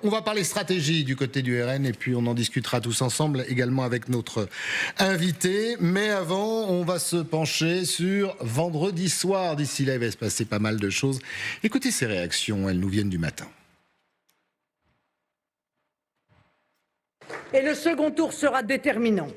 on va parler stratégie du côté du RN et puis on en discutera tous ensemble également avec notre invité. Mais avant, on va se pencher sur vendredi soir. D'ici là, il va se passer pas mal de choses. Écoutez ces réactions, elles nous viennent du matin. Et le second tour sera déterminant.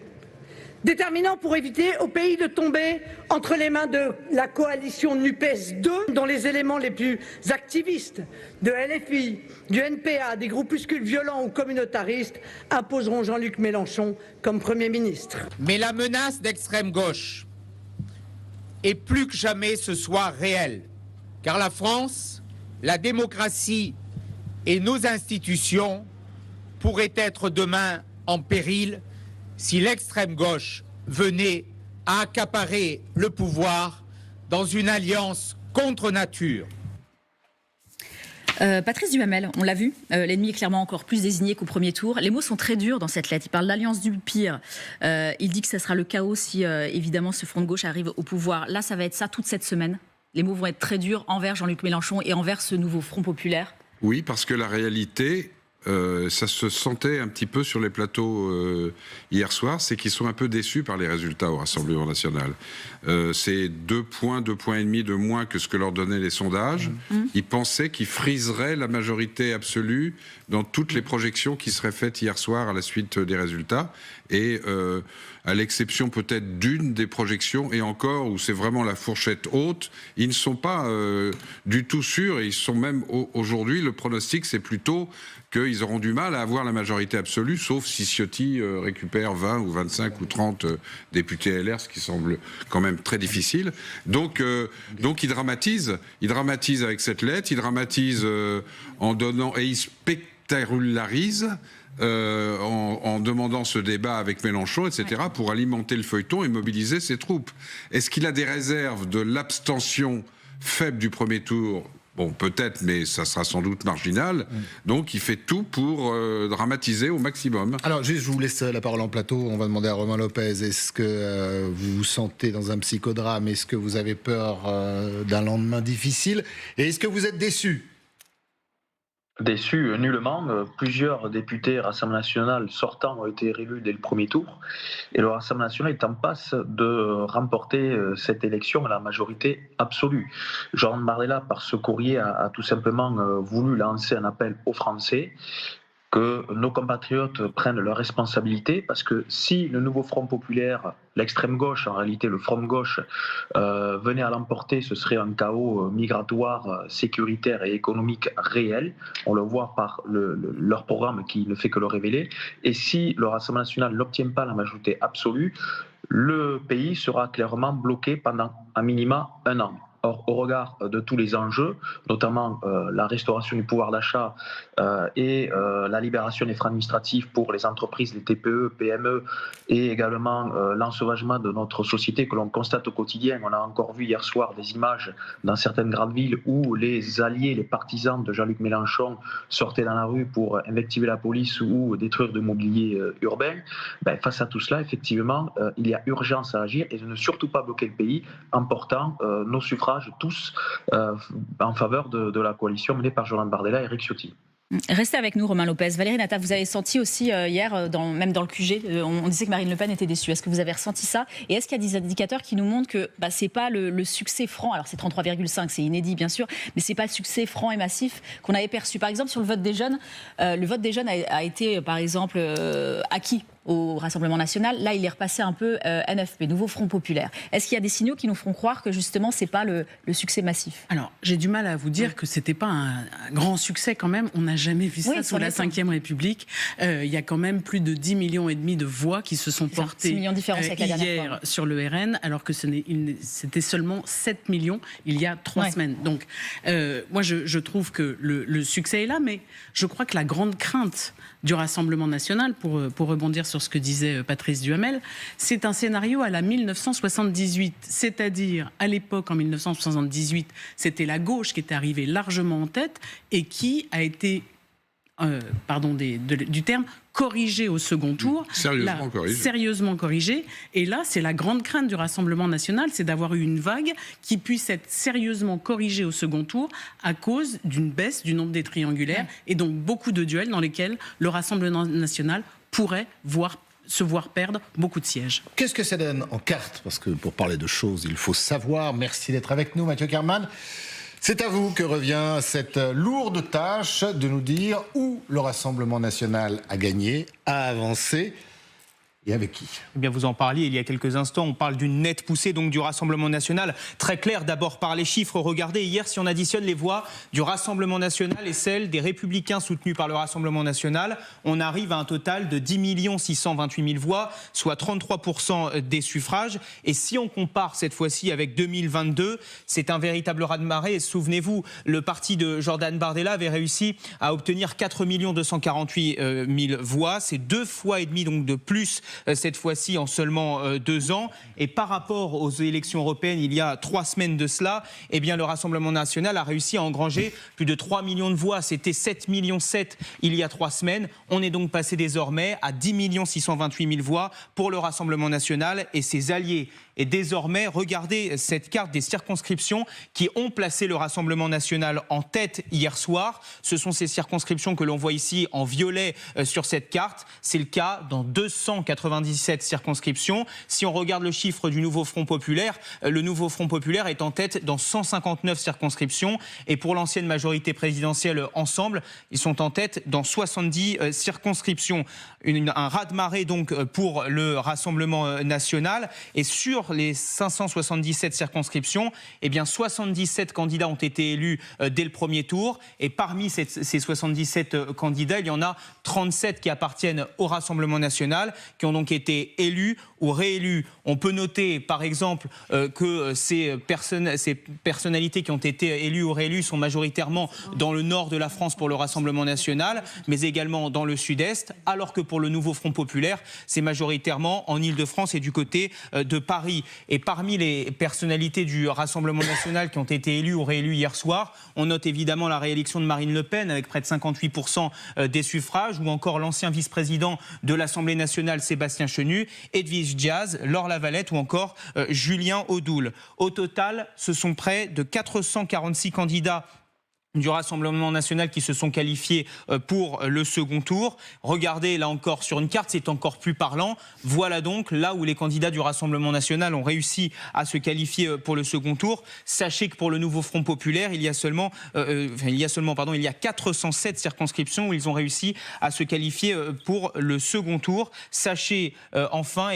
Déterminant pour éviter au pays de tomber entre les mains de la coalition NUPES 2, dont les éléments les plus activistes de LFI, du NPA, des groupuscules violents ou communautaristes imposeront Jean-Luc Mélenchon comme Premier ministre. Mais la menace d'extrême gauche est plus que jamais ce soir réelle, car la France, la démocratie et nos institutions pourraient être demain en péril si l'extrême gauche venait à accaparer le pouvoir dans une alliance contre nature. Patrice Duhamel, on l'a vu, l'ennemi est clairement encore plus désigné qu'au premier tour. Les mots sont très durs dans cette lettre. Il parle d'alliance du pire. Il dit que ça sera le chaos si, évidemment, ce front de gauche arrive au pouvoir. Là, ça va être ça toute cette semaine. Les mots vont être très durs envers Jean-Luc Mélenchon et envers ce nouveau front populaire. Oui, parce que la réalité... ça se sentait un petit peu sur les plateaux hier soir, c'est qu'ils sont un peu déçus par les résultats au Rassemblement national. C'est 2 points, 2,5 points de moins que ce que leur donnaient les sondages. Ils pensaient qu'ils friseraient la majorité absolue dans toutes les projections qui seraient faites hier soir à la suite des résultats. Et à l'exception peut-être d'une des projections, et encore où c'est vraiment la fourchette haute, ils ne sont pas du tout sûrs, et ils sont même aujourd'hui, le pronostic c'est plutôt qu'ils auront du mal à avoir la majorité absolue, sauf si Ciotti récupère 20 ou 25 ou 30 députés LR, ce qui semble quand même très difficile. Donc ils dramatisent avec cette lettre, ils dramatisent en donnant, et ils spectacularisent en demandant ce débat avec Mélenchon, etc., pour alimenter le feuilleton et mobiliser ses troupes. Est-ce qu'il a des réserves de l'abstention faible du premier tour ? Bon, peut-être, mais ça sera sans doute marginal. Donc, il fait tout pour dramatiser au maximum. Alors, juste, je vous laisse la parole en plateau. On va demander à Romain Lopez. Est-ce que vous vous sentez dans un psychodrame ? Est-ce que vous avez peur d'un lendemain difficile ? Et est-ce que vous êtes déçu ? Déçu, nullement. Plusieurs députés Rassemblement national sortants ont été réélus dès le premier tour. Et le Rassemblement national est en passe de remporter cette élection à la majorité absolue. Jordan Bardella, par ce courrier, a tout simplement voulu lancer un appel aux Français que nos compatriotes prennent leurs responsabilités, parce que si le nouveau Front populaire, l'extrême gauche, en réalité le Front de gauche, venait à l'emporter, ce serait un chaos migratoire, sécuritaire et économique réel. On le voit par leur programme qui ne fait que le révéler. Et si le Rassemblement national n'obtient pas la majorité absolue, le pays sera clairement bloqué pendant à minima 1 an. Or, au regard de tous les enjeux, notamment la restauration du pouvoir d'achat et la libération des freins administratifs pour les entreprises, les TPE, PME, et également l'ensauvagement de notre société que l'on constate au quotidien. On a encore vu hier soir des images dans certaines grandes villes où les alliés, les partisans de Jean-Luc Mélenchon sortaient dans la rue pour invectiver la police ou détruire du mobilier urbain. Face à tout cela, effectivement, il y a urgence à agir et de ne surtout pas bloquer le pays en portant nos suffrages tous en faveur de la coalition menée par Jordan Bardella et Éric Ciotti. Restez avec nous, Romain Lopez. Valérie Nata, vous avez senti aussi hier, même dans le QG, on disait que Marine Le Pen était déçue. Est-ce que vous avez ressenti ça ? Et est-ce qu'il y a des indicateurs qui nous montrent que ce n'est pas le succès franc, alors c'est 33,5, c'est inédit bien sûr, mais ce n'est pas le succès franc et massif qu'on avait perçu. Par exemple, sur le vote des jeunes, a été, par exemple, acquis au Rassemblement national. Là, il est repassé un peu NFP, Nouveau Front populaire. Est-ce qu'il y a des signaux qui nous feront croire que justement, ce n'est pas le succès massif ? Alors, j'ai du mal à vous dire que ce n'était pas un grand succès quand même. On n'a jamais vu ça sous la Ve République. Il y a quand même plus de 10,5 millions de voix qui se sont portées hier sur le RN, alors que c'était seulement 7 millions il y a 3 semaines. Donc, moi, je trouve que le succès est là, mais je crois que la grande crainte du Rassemblement national, pour rebondir sur ce que disait Patrice Duhamel, c'est un scénario à la 1978. C'est-à-dire, à l'époque, en 1978, c'était la gauche qui était arrivée largement en tête et qui a été du terme, corrigé au second tour. Sérieusement corrigé. Et là, c'est la grande crainte du Rassemblement national, c'est d'avoir eu une vague qui puisse être sérieusement corrigée au second tour à cause d'une baisse du nombre des triangulaires et donc beaucoup de duels dans lesquels le Rassemblement national pourrait se voir perdre beaucoup de sièges. Qu'est-ce que ça donne en carte? Parce que pour parler de choses, il faut savoir. Merci d'être avec nous, Mathieu Kerman. C'est à vous que revient cette lourde tâche de nous dire où le Rassemblement national a gagné, a avancé. Et avec qui? Eh bien, vous en parliez il y a quelques instants. On parle d'une nette poussée donc du Rassemblement national. Très clair d'abord par les chiffres. Regardez, hier, si on additionne les voix du Rassemblement national et celles des Républicains soutenus par le Rassemblement national, on arrive à un total de 10 628 000 voix, soit 33% des suffrages. Et si on compare cette fois-ci avec 2022, c'est un véritable raz-de-marée. Et souvenez-vous, le parti de Jordan Bardella avait réussi à obtenir 4 248 000 voix. C'est 2,5 fois donc de plus cette fois-ci en seulement 2 ans. Et par rapport aux élections européennes, il y a 3 semaines de cela, eh bien, le Rassemblement national a réussi à engranger plus de 3 millions de voix. C'était 7,7 millions il y a 3 semaines. On est donc passé désormais à 10 628 000 voix pour le Rassemblement national et ses alliés. Et désormais, regardez cette carte des circonscriptions qui ont placé le Rassemblement national en tête hier soir. Ce sont ces circonscriptions que l'on voit ici en violet sur cette carte. C'est le cas dans 297 circonscriptions. Si on regarde le chiffre du nouveau Front populaire, le nouveau Front populaire est en tête dans 159 circonscriptions. Et pour l'ancienne majorité présidentielle Ensemble, ils sont en tête dans 70 circonscriptions. Un raz-de-marée donc pour le Rassemblement national. Et sur les 577 circonscriptions, eh bien 77 candidats ont été élus dès le premier tour. Et parmi ces 77 candidats, il y en a 37 qui appartiennent au Rassemblement national, qui ont donc été élus ou réélus. On peut noter, par exemple, que ces personnalités qui ont été élues ou réélues sont majoritairement dans le nord de la France pour le Rassemblement national, mais également dans le sud-est, alors que pour le nouveau Front populaire, c'est majoritairement en Île-de-France et du côté de Paris. Et parmi les personnalités du Rassemblement national qui ont été élues ou réélues hier soir, on note évidemment la réélection de Marine Le Pen avec près de 58% des suffrages, ou encore l'ancien vice-président de l'Assemblée nationale Sébastien Chenu, Edwige Diaz, Laure Lavalette ou encore Julien Audoul. Au total, ce sont près de 446 candidats du Rassemblement national qui se sont qualifiés pour le second tour. Regardez là encore sur une carte, c'est encore plus parlant. Voilà donc là où les candidats du Rassemblement national ont réussi à se qualifier pour le second tour. Sachez que pour le nouveau Front populaire, il y a 407 circonscriptions où ils ont réussi à se qualifier pour le second tour. Sachez enfin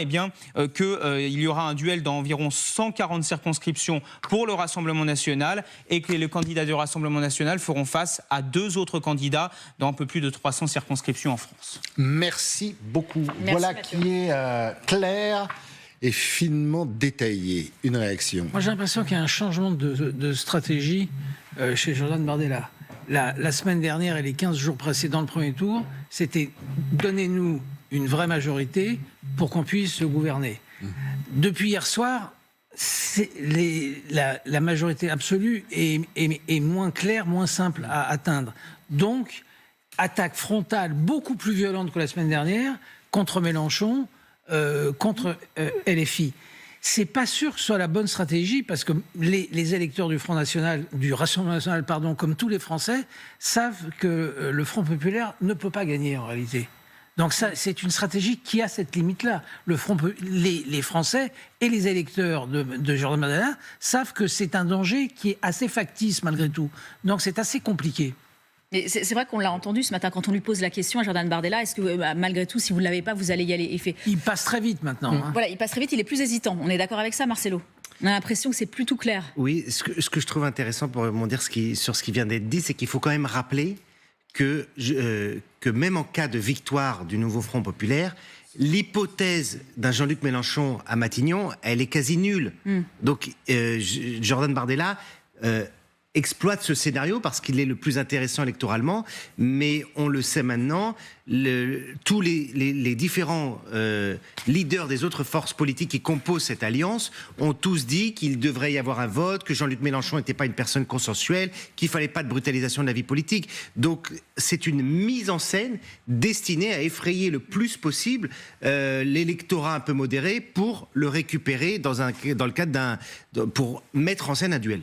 qu'il y aura un duel dans environ 140 circonscriptions pour le Rassemblement national et que les candidats du Rassemblement national feront face à 2 autres candidats dans un peu plus de 300 circonscriptions en France. Merci beaucoup. Merci, voilà Mathieu. Qui est clair et finement détaillé. Une réaction. Moi, j'ai l'impression qu'il y a un changement de stratégie chez Jordan Bardella. La semaine dernière et les 15 jours précédents le premier tour, c'était donnez-nous une vraie majorité pour qu'on puisse gouverner. Depuis hier soir, la majorité absolue est moins claire, moins simple à atteindre. Donc, attaque frontale beaucoup plus violente que la semaine dernière contre Mélenchon, contre LFI. C'est pas sûr que ce soit la bonne stratégie parce que les électeurs du Rassemblement national, comme tous les Français, savent que le Front populaire ne peut pas gagner en réalité. Donc ça, c'est une stratégie qui a cette limite-là. Les Français et les électeurs de Jordan Bardella savent que c'est un danger qui est assez factice malgré tout. Donc c'est assez compliqué. C'est vrai qu'on l'a entendu ce matin quand on lui pose la question à Jordan Bardella, est-ce que malgré tout, si vous ne l'avez pas, vous allez y aller? Il passe très vite maintenant. Voilà, il passe très vite, il est plus hésitant. On est d'accord avec ça, Marcelo? On a l'impression que c'est plus tout clair. Oui, ce que je trouve intéressant pour rebondir sur ce qui vient d'être dit, c'est qu'il faut quand même rappeler que même en cas de victoire du nouveau Front populaire, l'hypothèse d'un Jean-Luc Mélenchon à Matignon, elle est quasi nulle. Donc Jordan Bardella exploite ce scénario parce qu'il est le plus intéressant électoralement, mais on le sait maintenant, tous les différents leaders des autres forces politiques qui composent cette alliance ont tous dit qu'il devrait y avoir un vote, que Jean-Luc Mélenchon n'était pas une personne consensuelle, qu'il fallait pas de brutalisation de la vie politique. Donc c'est une mise en scène destinée à effrayer le plus possible l'électorat un peu modéré pour le récupérer dans le cadre pour mettre en scène un duel.